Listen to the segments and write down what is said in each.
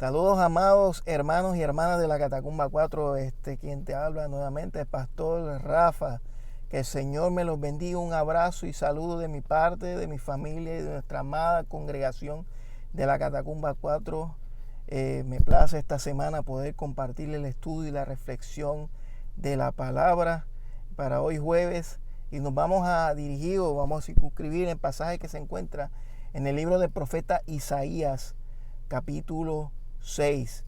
Saludos, amados hermanos y hermanas de la Catacumba 4. Quien te habla nuevamente, el pastor Rafa. Que el Señor me los bendiga. Un abrazo y saludo de mi parte, de mi familia y de nuestra amada congregación de la Catacumba 4. Me place esta semana poder compartir el estudio y la reflexión de la palabra para hoy jueves. Y nos vamos a dirigir o vamos a circunscribir el pasaje que se encuentra en el libro del profeta Isaías, capítulo 6.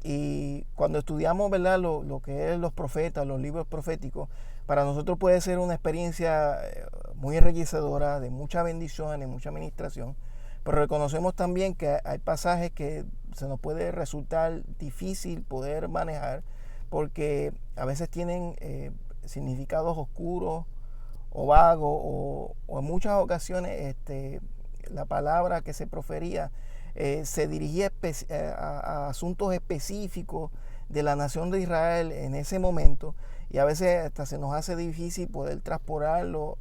Y cuando estudiamos, ¿verdad?, lo que es los profetas, los libros proféticos, para nosotros puede ser una experiencia muy enriquecedora, de mucha bendición, de mucha administración, pero reconocemos también que hay pasajes que se nos puede resultar difícil poder manejar porque a veces tienen significados oscuros o vagos o en muchas ocasiones la palabra que se profería se dirigía a asuntos específicos de la nación de Israel en ese momento, y a veces hasta se nos hace difícil poder transportarlo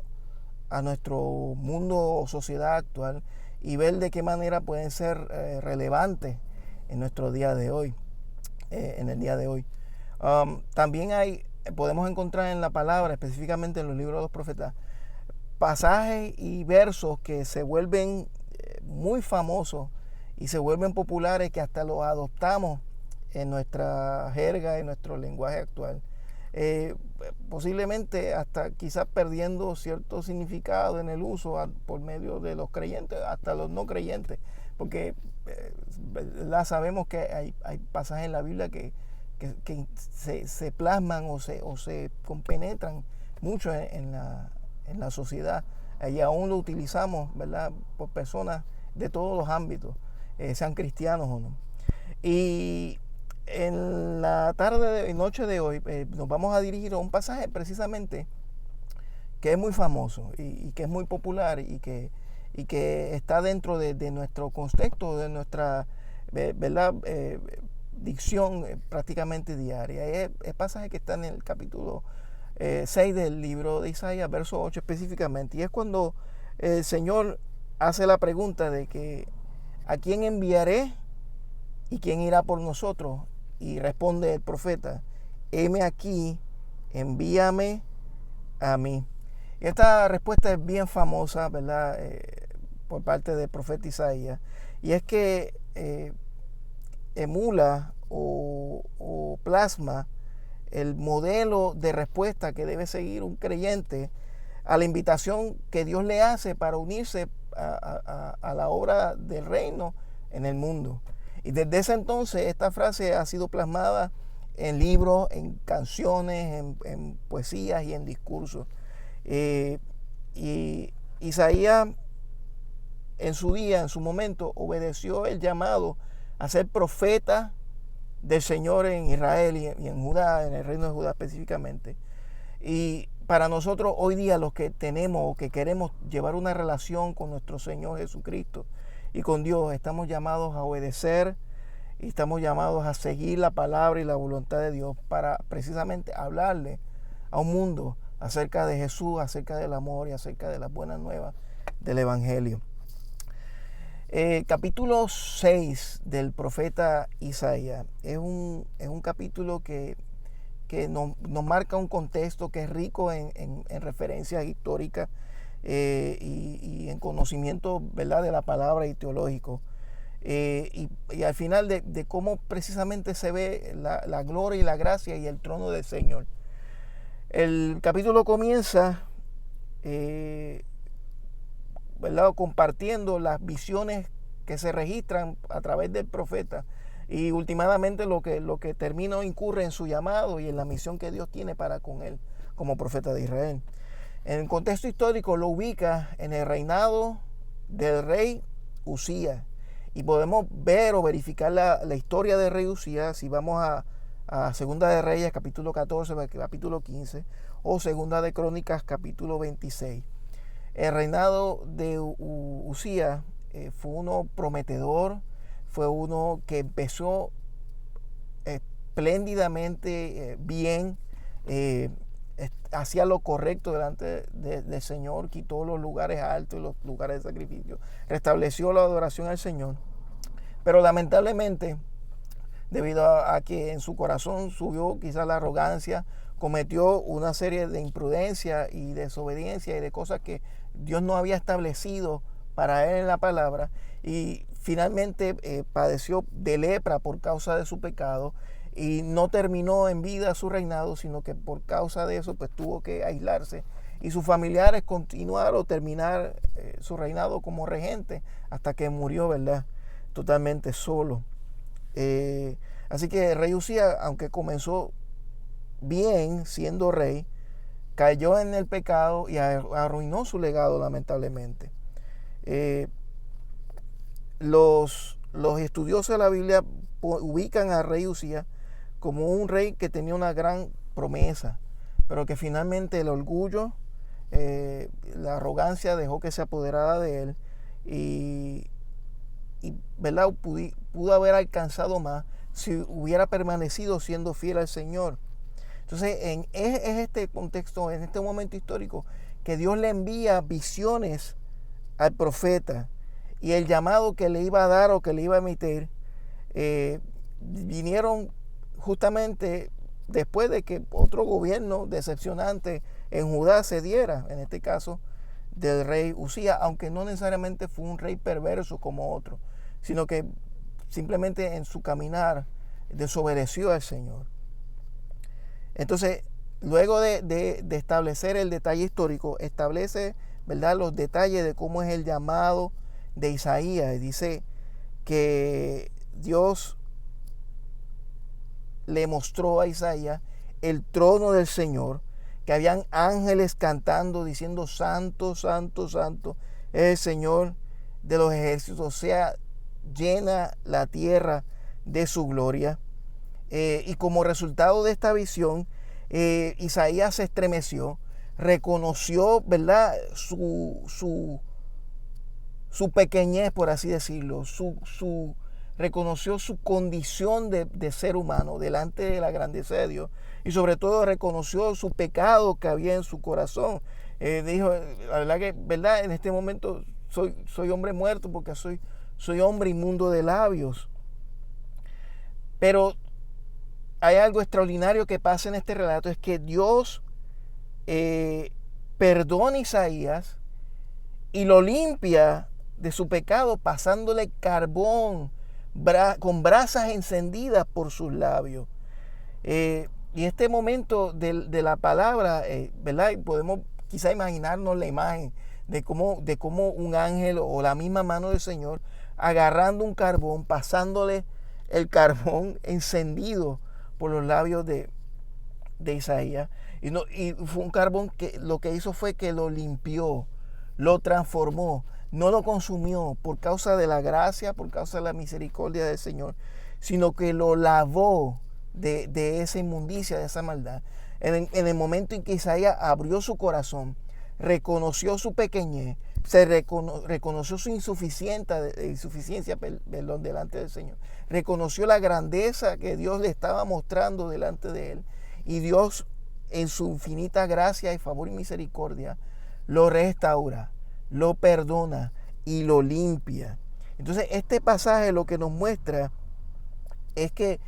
a nuestro mundo o sociedad actual y ver de qué manera pueden ser relevantes en nuestro día de hoy, en el día de hoy. También podemos encontrar en la palabra, específicamente en los libros de los profetas, pasajes y versos que se vuelven muy famosos y se vuelven populares, que hasta los adoptamos en nuestra jerga, en nuestro lenguaje actual. Posiblemente hasta quizás perdiendo cierto significado en el uso por medio de los creyentes, hasta los no creyentes, porque sabemos que hay pasajes en la Biblia que se plasman o se compenetran mucho en la sociedad, y aún lo utilizamos, ¿verdad?, por personas de todos los ámbitos, sean cristianos o no. Y en la tarde y noche de hoy nos vamos a dirigir a un pasaje precisamente que es muy famoso y que es muy popular y que está dentro de nuestro contexto, de nuestra ¿verdad?, dicción prácticamente diaria. Es el pasaje que está en el capítulo 6 del libro de Isaías, verso 8 específicamente, y es cuando el Señor hace la pregunta de que ¿a quién enviaré y quién irá por nosotros? Y responde el profeta: heme aquí, envíame a mí. Y esta respuesta es bien famosa, ¿verdad?, por parte del profeta Isaías, y es que emula o plasma el modelo de respuesta que debe seguir un creyente a la invitación que Dios le hace para unirse a la obra del reino en el mundo. Y desde ese entonces esta frase ha sido plasmada en libros, en canciones, en poesías y en discursos. Y Isaías en su día, en su momento, obedeció el llamado a ser profeta del Señor en Israel y en Judá, en el reino de Judá específicamente. Y para nosotros hoy día, los que tenemos o que queremos llevar una relación con nuestro Señor Jesucristo y con Dios, estamos llamados a obedecer y estamos llamados a seguir la palabra y la voluntad de Dios para precisamente hablarle a un mundo acerca de Jesús, acerca del amor y acerca de las buenas nuevas del Evangelio. Capítulo 6 del profeta Isaías es un capítulo que nos marca un contexto que es rico en referencias históricas y en conocimiento, ¿verdad?, de la palabra y teológico. Y al final de cómo precisamente se ve la gloria y la gracia y el trono del Señor. El capítulo comienza ¿verdad?, compartiendo las visiones que se registran a través del profeta y últimamente lo que termina o incurre en su llamado y en la misión que Dios tiene para con él como profeta de Israel. En el contexto histórico lo ubica en el reinado del rey Usías, y podemos ver o verificar la historia del rey Usías si vamos a Segunda de Reyes capítulo 14, capítulo 15, o Segunda de Crónicas capítulo 26. El reinado de Usías fue uno prometedor, fue uno que empezó espléndidamente bien, hacía lo correcto delante del Señor, quitó los lugares altos y los lugares de sacrificio, restableció la adoración al Señor. Pero lamentablemente, debido a que en su corazón subió quizás la arrogancia, cometió una serie de imprudencia y desobediencia y de cosas que Dios no había establecido para él en la palabra, y finalmente padeció de lepra por causa de su pecado, y no terminó en vida su reinado, sino que por causa de eso pues tuvo que aislarse, y sus familiares continuaron terminar su reinado como regente hasta que murió, ¿verdad? Totalmente solo. Así que el rey Usías, aunque comenzó bien siendo rey, cayó en el pecado y arruinó su legado, lamentablemente. Los estudiosos de la Biblia ubican al rey Usías como un rey que tenía una gran promesa, pero que finalmente el orgullo, la arrogancia dejó que se apoderara de él, y ¿verdad? Pudo haber alcanzado más si hubiera permanecido siendo fiel al Señor. Entonces, es este contexto, en este momento histórico, que Dios le envía visiones al profeta, y el llamado que le iba a dar o que le iba a emitir vinieron justamente después de que otro gobierno decepcionante en Judá se diera, en este caso del rey Usías, aunque no necesariamente fue un rey perverso como otro, sino que simplemente en su caminar desobedeció al Señor. Entonces, luego de establecer el detalle histórico, establece, ¿verdad?, los detalles de cómo es el llamado de Isaías. Dice que Dios le mostró a Isaías el trono del Señor, que habían ángeles cantando, diciendo: santo, santo, santo es el Señor de los ejércitos, o sea, llena la tierra de su gloria. Y como resultado de esta visión, Isaías se estremeció, reconoció, ¿verdad?, su pequeñez, por así decirlo, reconoció su condición de ser humano delante de la grandeza de Dios, y sobre todo reconoció su pecado que había en su corazón. Dijo: la verdad que, ¿verdad?, en este momento soy hombre muerto, porque soy hombre inmundo de labios. Pero hay algo extraordinario que pasa en este relato, es que Dios perdona a Isaías y lo limpia de su pecado, pasándole carbón con brasas encendidas por sus labios. Y este momento de la palabra, ¿verdad?, podemos quizá imaginarnos la imagen de cómo un ángel o la misma mano del Señor agarrando un carbón, pasándole el carbón encendido por los labios de Isaías. Y fue un carbón que lo que hizo fue que lo limpió, lo transformó, no lo consumió por causa de la gracia, por causa de la misericordia del Señor, sino que lo lavó de esa inmundicia, de esa maldad. En el momento en que Isaías abrió su corazón, reconoció su pequeñez, reconoció su insuficiencia delante del Señor, reconoció la grandeza que Dios le estaba mostrando delante de él, y Dios, en su infinita gracia y favor y misericordia, lo restaura, lo perdona y lo limpia. Entonces, este pasaje lo que nos muestra es que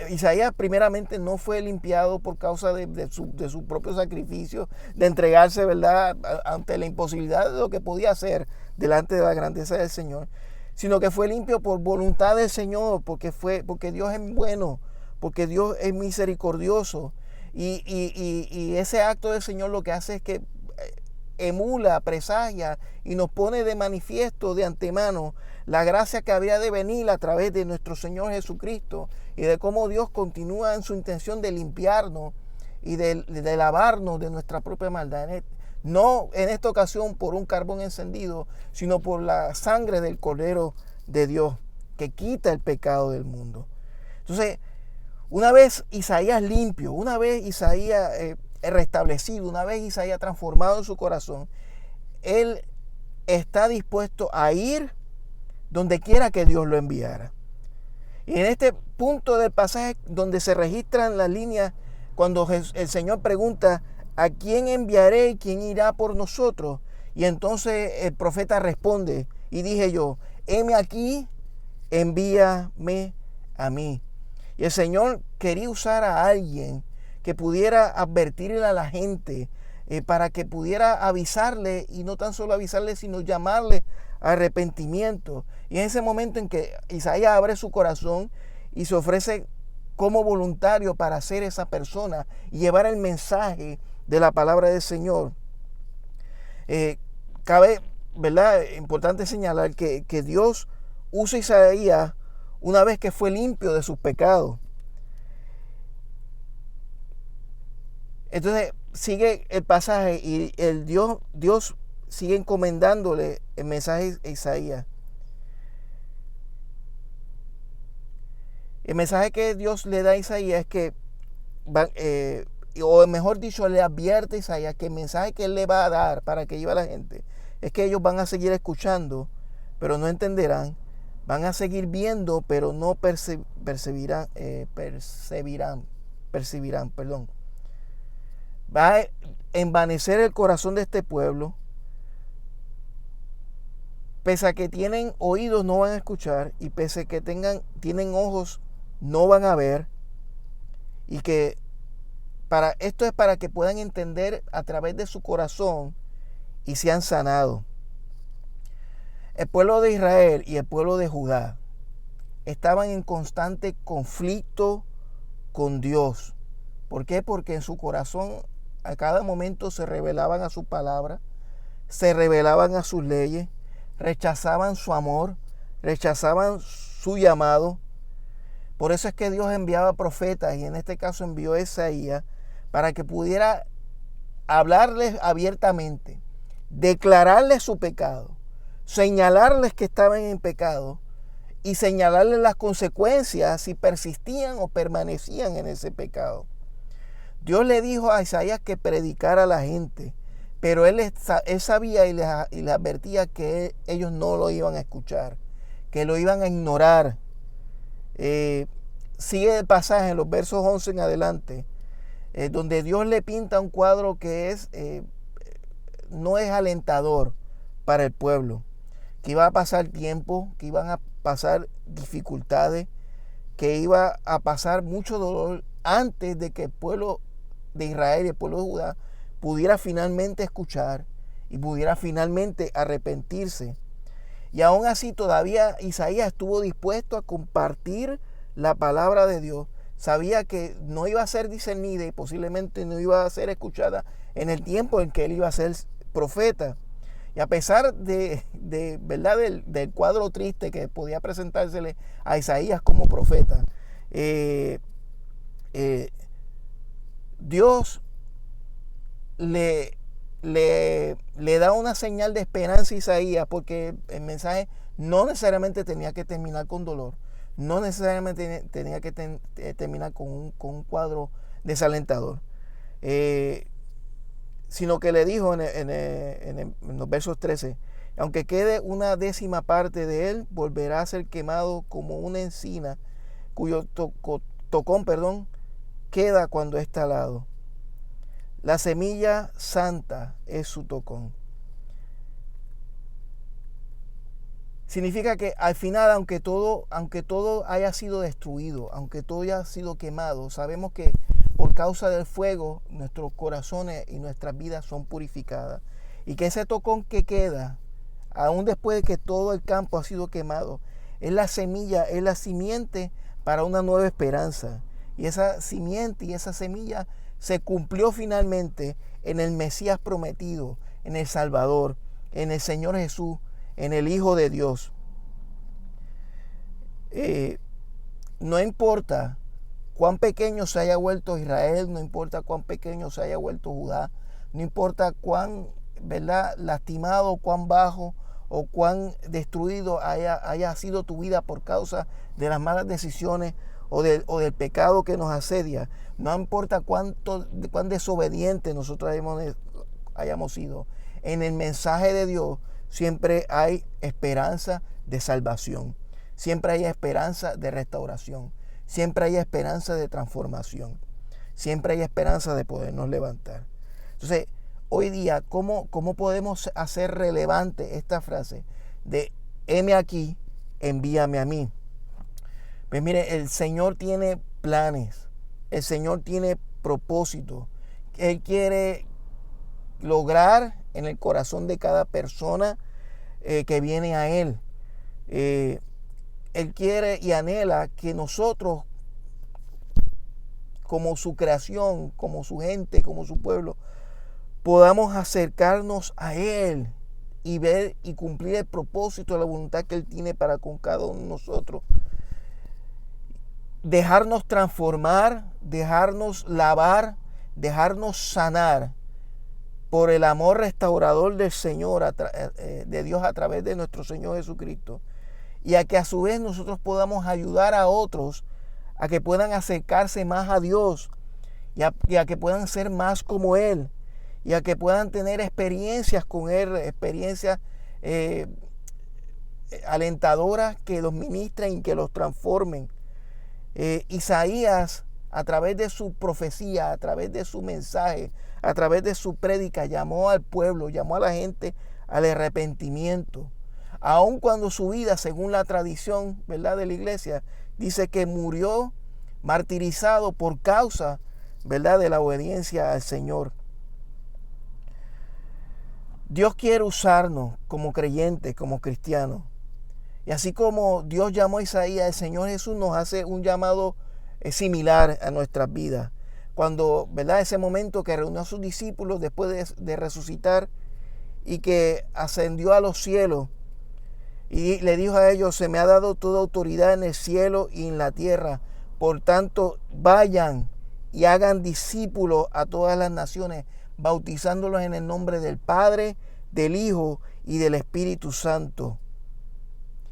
Isaías primeramente no fue limpiado por causa de su propio sacrificio, de entregarse, ¿verdad?, ante la imposibilidad de lo que podía hacer delante de la grandeza del Señor, sino que fue limpio por voluntad del Señor, porque Dios es bueno, porque Dios es misericordioso, y ese acto del Señor lo que hace es que emula, presagia y nos pone de manifiesto de antemano la gracia que habría de venir a través de nuestro Señor Jesucristo, y de cómo Dios continúa en su intención de limpiarnos y de lavarnos de nuestra propia maldad. No en esta ocasión por un carbón encendido, sino por la sangre del Cordero de Dios, que quita el pecado del mundo. Entonces, una vez Isaías limpio, una vez Isaías restablecido, una vez Isaías transformado en su corazón, él está dispuesto a ir donde quiera que Dios lo enviara. Y en este punto del pasaje donde se registran las líneas, cuando el Señor pregunta: ¿a quién enviaré y quién irá por nosotros? Y entonces el profeta responde: y dije yo, heme aquí, envíame a mí. Y el Señor quería usar a alguien que pudiera advertirle a la gente, para que pudiera avisarle, y no tan solo avisarle, sino llamarle a arrepentimiento. Y en ese momento en que Isaías abre su corazón y se ofrece como voluntario para ser esa persona y llevar el mensaje de la palabra del Señor, cabe, ¿verdad?, importante señalar que Dios usa a Isaías una vez que fue limpio de sus pecados. Entonces sigue el pasaje y Dios sigue encomendándole el mensaje a Isaías. El mensaje que Dios le da a Isaías es que, o mejor dicho, le advierte a Isaías que el mensaje que él le va a dar para que lleve a la gente es que ellos van a seguir escuchando, pero no entenderán. Van a seguir viendo, pero no percibirán. Va a envanecer el corazón de este pueblo. Pese a que tienen oídos, no van a escuchar. Y pese a que tienen ojos, no van a ver. Y que esto es para que puedan entender a través de su corazón y sean sanados. El pueblo de Israel y el pueblo de Judá estaban en constante conflicto con Dios. ¿Por qué? Porque en su corazón a cada momento se rebelaban a su palabra, se rebelaban a sus leyes, rechazaban su amor, rechazaban su llamado. Por eso es que Dios enviaba profetas, y en este caso envió a Isaías para que pudiera hablarles abiertamente, declararles su pecado, señalarles que estaban en pecado y señalarles las consecuencias si persistían o permanecían en ese pecado. Dios le dijo a Isaías que predicara a la gente, pero él sabía y les advertía que ellos no lo iban a escuchar, que lo iban a ignorar. Sigue el pasaje en los versos 11 en adelante, donde Dios le pinta un cuadro que no es alentador para el pueblo, que iba a pasar tiempo, que iban a pasar dificultades, que iba a pasar mucho dolor antes de que el pueblo de Israel y el pueblo de Judá pudiera finalmente escuchar y pudiera finalmente arrepentirse. Y aún así todavía Isaías estuvo dispuesto a compartir la palabra de Dios. Sabía que no iba a ser discernida y posiblemente no iba a ser escuchada en el tiempo en que él iba a ser profeta. Y a pesar de ¿verdad?, del cuadro triste que podía presentársele a Isaías como profeta, Dios le da una señal de esperanza a Isaías, porque el mensaje no necesariamente tenía que terminar con dolor, no necesariamente tenía que terminar con un cuadro desalentador, sino que le dijo en los versos 13, aunque quede una décima parte de él, volverá a ser quemado como una encina cuyo tocón queda cuando es talado. La semilla santa es su tocón. Significa que al final, aunque todo haya sido destruido, aunque todo haya sido quemado, sabemos que por causa del fuego nuestros corazones y nuestras vidas son purificadas. Y que ese tocón que queda, aún después de que todo el campo ha sido quemado, es la semilla, es la simiente para una nueva esperanza. Y esa simiente y esa semilla se cumplió finalmente en el Mesías prometido, en el Salvador, en el Señor Jesús, en el Hijo de Dios. No importa cuán pequeño se haya vuelto Israel, no importa cuán pequeño se haya vuelto Judá, no importa cuán, ¿verdad?, lastimado, cuán bajo o cuán destruido haya sido tu vida por causa de las malas decisiones o del pecado que nos asedia. No importa cuán desobedientes nosotros hayamos sido. En el mensaje de Dios siempre hay esperanza de salvación. Siempre hay esperanza de restauración. Siempre hay esperanza de transformación. Siempre hay esperanza de podernos levantar. Entonces, hoy día, ¿cómo podemos hacer relevante esta frase de heme aquí, envíame a mí? Pues mire, el Señor tiene planes, el Señor tiene propósito. Él quiere lograr en el corazón de cada persona que viene a Él. Él quiere y anhela que nosotros, como su creación, como su gente, como su pueblo, podamos acercarnos a Él y ver y cumplir el propósito, la voluntad que Él tiene para con cada uno de nosotros. Dejarnos transformar, dejarnos lavar, dejarnos sanar por el amor restaurador del Señor, de Dios a través de nuestro Señor Jesucristo. Y a que a su vez nosotros podamos ayudar a otros a que puedan acercarse más a Dios y a que puedan ser más como Él y a que puedan tener experiencias con Él, experiencias alentadoras que los ministren y que los transformen. Isaías, a través de su profecía, a través de su mensaje, a través de su prédica, llamó al pueblo, llamó a la gente al arrepentimiento. Aun cuando su vida, según la tradición, ¿verdad?, de la iglesia, dice que murió martirizado por causa, ¿verdad?, de la obediencia al Señor. Dios quiere usarnos como creyentes, como cristianos. Y así como Dios llamó a Isaías, el Señor Jesús nos hace un llamado similar a nuestras vidas. Cuando, ¿verdad?, ese momento que reunió a sus discípulos después de resucitar y que ascendió a los cielos y le dijo a ellos: se me ha dado toda autoridad en el cielo y en la tierra. Por tanto, vayan y hagan discípulos a todas las naciones, bautizándolos en el nombre del Padre, del Hijo y del Espíritu Santo.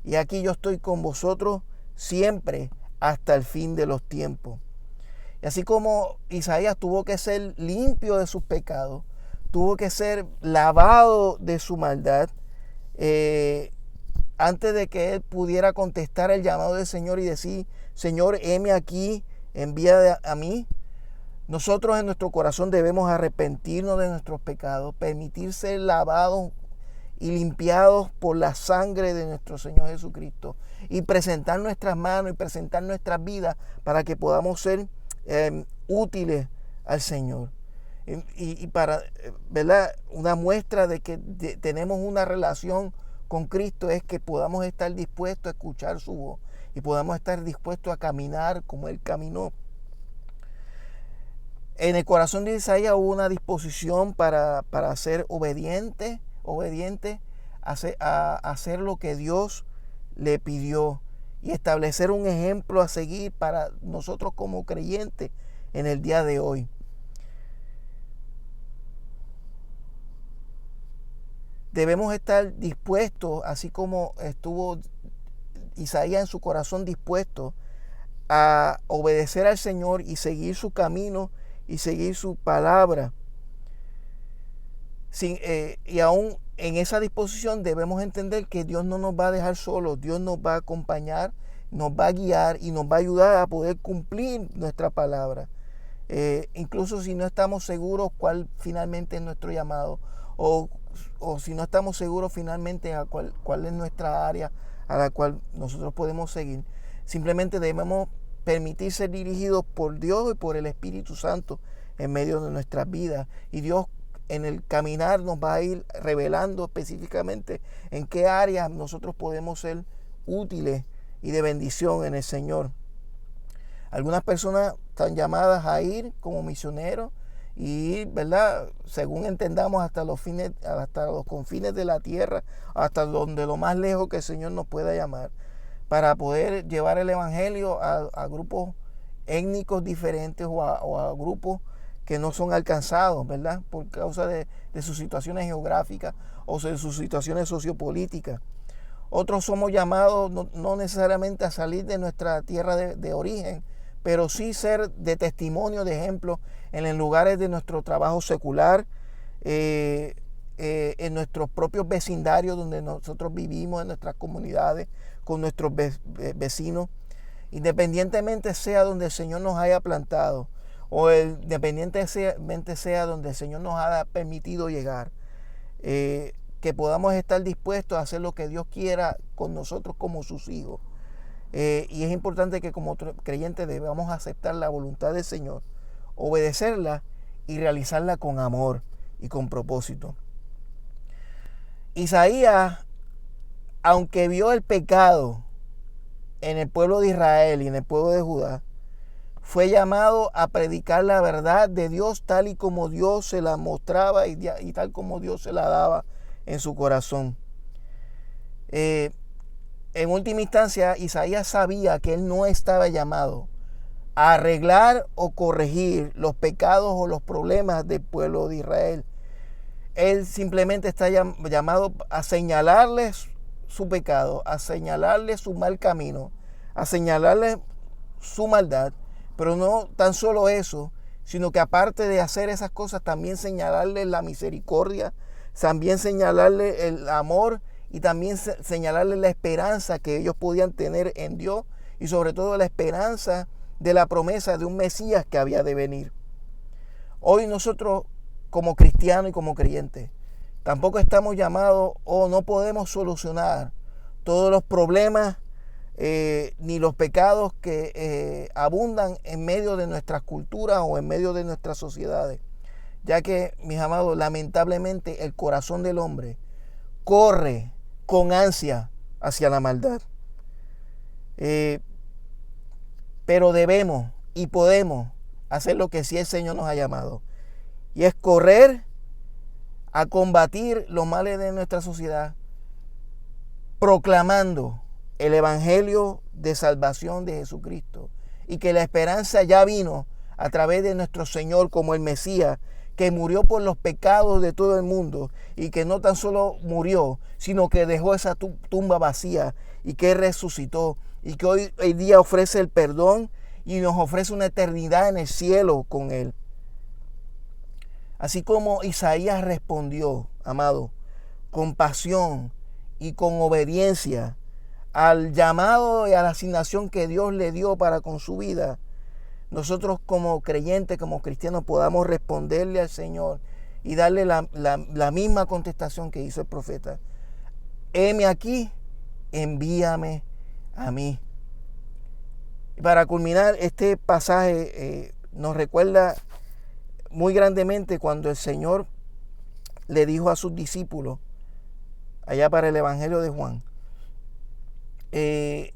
Y aquí yo estoy con vosotros siempre hasta el fin de los tiempos. Y así como Isaías tuvo que ser limpio de sus pecados, tuvo que ser lavado de su maldad, antes de que él pudiera contestar el llamado del Señor y decir: Señor, heme aquí, envía a mí. Nosotros en nuestro corazón debemos arrepentirnos de nuestros pecados, permitir ser lavados y limpiados por la sangre de nuestro Señor Jesucristo y presentar nuestras manos y presentar nuestras vidas para que podamos ser útiles al Señor. Y para, ¿verdad?, una muestra de que tenemos una relación con Cristo es que podamos estar dispuestos a escuchar su voz y podamos estar dispuestos a caminar como Él caminó. En el corazón de Isaías hubo una disposición para ser obediente a hacer lo que Dios le pidió y establecer un ejemplo a seguir para nosotros como creyentes en el día de hoy. Debemos estar dispuestos, así como estuvo Isaías en su corazón dispuesto a obedecer al Señor y seguir su camino y seguir su palabra. Y aún en esa disposición debemos entender que Dios no nos va a dejar solos. Dios nos va a acompañar, nos va a guiar y nos va a ayudar a poder cumplir nuestra palabra. Incluso si no estamos seguros cuál finalmente es nuestro llamado, o si no estamos seguros finalmente a cuál es nuestra área a la cual nosotros podemos seguir, simplemente debemos permitir ser dirigidos por Dios y por el Espíritu Santo en medio de nuestras vidas. Y Dios en el caminar nos va a ir revelando específicamente en qué áreas nosotros podemos ser útiles y de bendición en el Señor. Algunas personas están llamadas a ir como misioneros y, ¿verdad?, según entendamos, hasta los confines de la tierra, hasta lo más lejos que el Señor nos pueda llamar, para poder llevar el evangelio a grupos étnicos diferentes o a grupos que no son alcanzados, ¿verdad?, por causa de sus situaciones geográficas o de sus situaciones sociopolíticas. Otros somos llamados no necesariamente a salir de nuestra tierra de origen, pero sí ser de testimonio, de ejemplo en los lugares de nuestro trabajo secular, en nuestros propios vecindarios donde nosotros vivimos, en nuestras comunidades, con nuestros vecinos, independientemente sea donde el Señor nos haya plantado o independientemente sea donde el Señor nos haya permitido llegar, que podamos estar dispuestos a hacer lo que Dios quiera con nosotros como sus hijos. Y es importante que como creyentes debamos aceptar la voluntad del Señor, obedecerla y realizarla con amor y con propósito. Isaías, aunque vio el pecado en el pueblo de Israel y en el pueblo de Judá, fue llamado a predicar la verdad de Dios tal y como Dios se la mostraba y tal como Dios se la daba en su corazón. En última instancia, Isaías sabía que él no estaba llamado a arreglar o corregir los pecados o los problemas del pueblo de Israel. Él simplemente está llamado a señalarles su pecado, a señalarles su mal camino, a señalarles su maldad, pero no tan solo eso, sino que aparte de hacer esas cosas, también señalarles la misericordia, también señalarles el amor y también señalarles la esperanza que ellos podían tener en Dios y sobre todo la esperanza de la promesa de un Mesías que había de venir. Hoy nosotros como cristianos y como creyentes tampoco estamos llamados o no podemos solucionar todos los problemas ni los pecados que abundan en medio de nuestras culturas o en medio de nuestras sociedades, ya que, mis amados, lamentablemente el corazón del hombre corre con ansia hacia la maldad. Pero debemos y podemos hacer lo que sí el Señor nos ha llamado, y es correr a combatir los males de nuestra sociedad, proclamando el evangelio de salvación de Jesucristo, y que la esperanza ya vino a través de nuestro Señor como el Mesías, que murió por los pecados de todo el mundo, y que no tan solo murió, sino que dejó esa tumba vacía y que resucitó, y que hoy día ofrece el perdón y nos ofrece una eternidad en el cielo con Él. Así como Isaías respondió, amado, con pasión y con obediencia al llamado y a la asignación que Dios le dio para con su vida, nosotros como creyentes, como cristianos, podamos responderle al Señor y darle la misma contestación que hizo el profeta. Heme aquí, envíame a mí. Y para culminar, este pasaje nos recuerda muy grandemente cuando el Señor le dijo a sus discípulos, allá para el Evangelio de Juan, que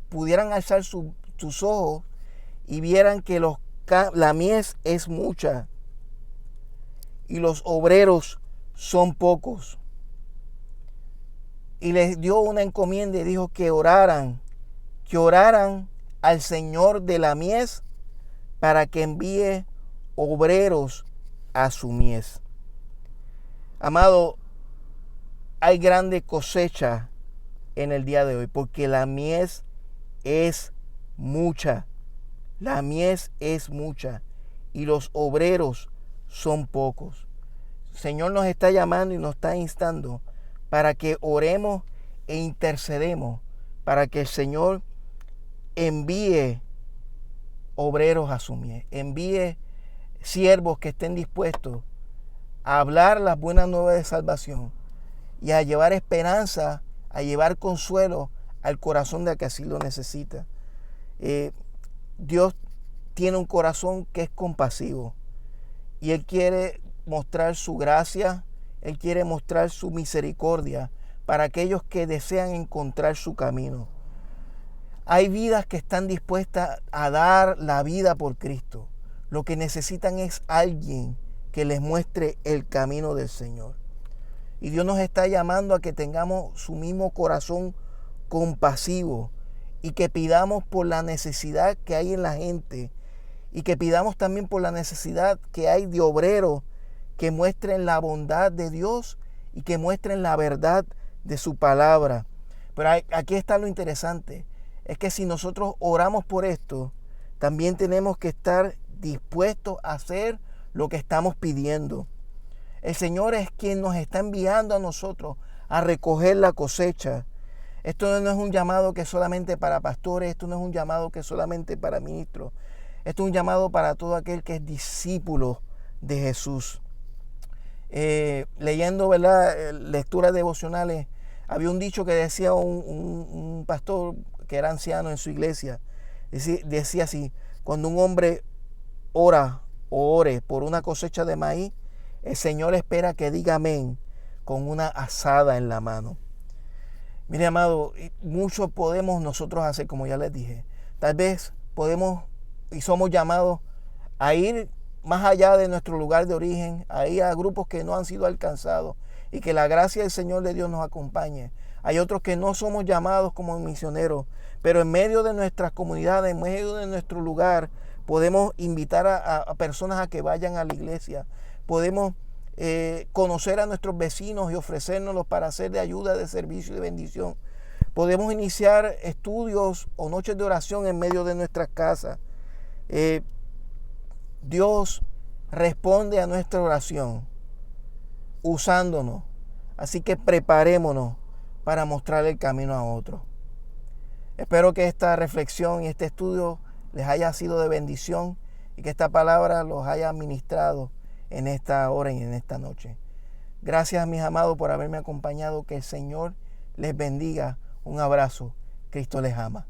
pudieran alzar sus ojos y vieran que la mies es mucha y los obreros son pocos. Y les dio una encomienda y dijo que oraran al Señor de la mies para que envíe obreros a su mies. Amado, hay grande cosecha en el día de hoy, porque la mies es mucha. La mies es mucha y los obreros son pocos. El Señor nos está llamando y nos está instando para que oremos e intercedemos para que el Señor envíe obreros a su mies, envíe siervos que estén dispuestos a hablar las buenas nuevas de salvación y a llevar esperanza, a llevar consuelo al corazón de que así lo necesita. Dios tiene un corazón que es compasivo y Él quiere mostrar su gracia, Él quiere mostrar su misericordia para aquellos que desean encontrar su camino. Hay vidas que están dispuestas a dar la vida por Cristo. Lo que necesitan es alguien que les muestre el camino del Señor. Y Dios nos está llamando a que tengamos su mismo corazón compasivo y que pidamos por la necesidad que hay en la gente y que pidamos también por la necesidad que hay de obreros que muestren la bondad de Dios y que muestren la verdad de su palabra. Pero aquí está lo interesante, es que si nosotros oramos por esto, también tenemos que estar dispuestos a hacer lo que estamos pidiendo. El Señor es quien nos está enviando a nosotros a recoger la cosecha. Esto no es un llamado que es solamente para pastores, esto no es un llamado que es solamente para ministros. Esto es un llamado para todo aquel que es discípulo de Jesús. Leyendo, ¿verdad?, lecturas devocionales Había un dicho que decía un pastor que era anciano en su iglesia. Decía así: cuando un hombre ora o ore por una cosecha de maíz, el Señor espera que diga amén con una azada en la mano. Mire, amado, mucho podemos nosotros hacer, como ya les dije. Tal vez podemos y somos llamados a ir más allá de nuestro lugar de origen, a ir a grupos que no han sido alcanzados, y que la gracia del Señor de Dios nos acompañe. Hay otros que no somos llamados como misioneros, pero en medio de nuestras comunidades, en medio de nuestro lugar, podemos invitar a personas a que vayan a la iglesia. Podemos conocer a nuestros vecinos y ofrecérnoslos para hacer de ayuda, de servicio y de bendición. Podemos iniciar estudios o noches de oración en medio de nuestras casas. Dios responde a nuestra oración usándonos. Así que preparémonos para mostrar el camino a otros. Espero que esta reflexión y este estudio les haya sido de bendición y que esta palabra los haya ministrado en esta hora y en esta noche. Gracias, mis amados, por haberme acompañado. Que el Señor les bendiga. Un abrazo. Cristo les ama.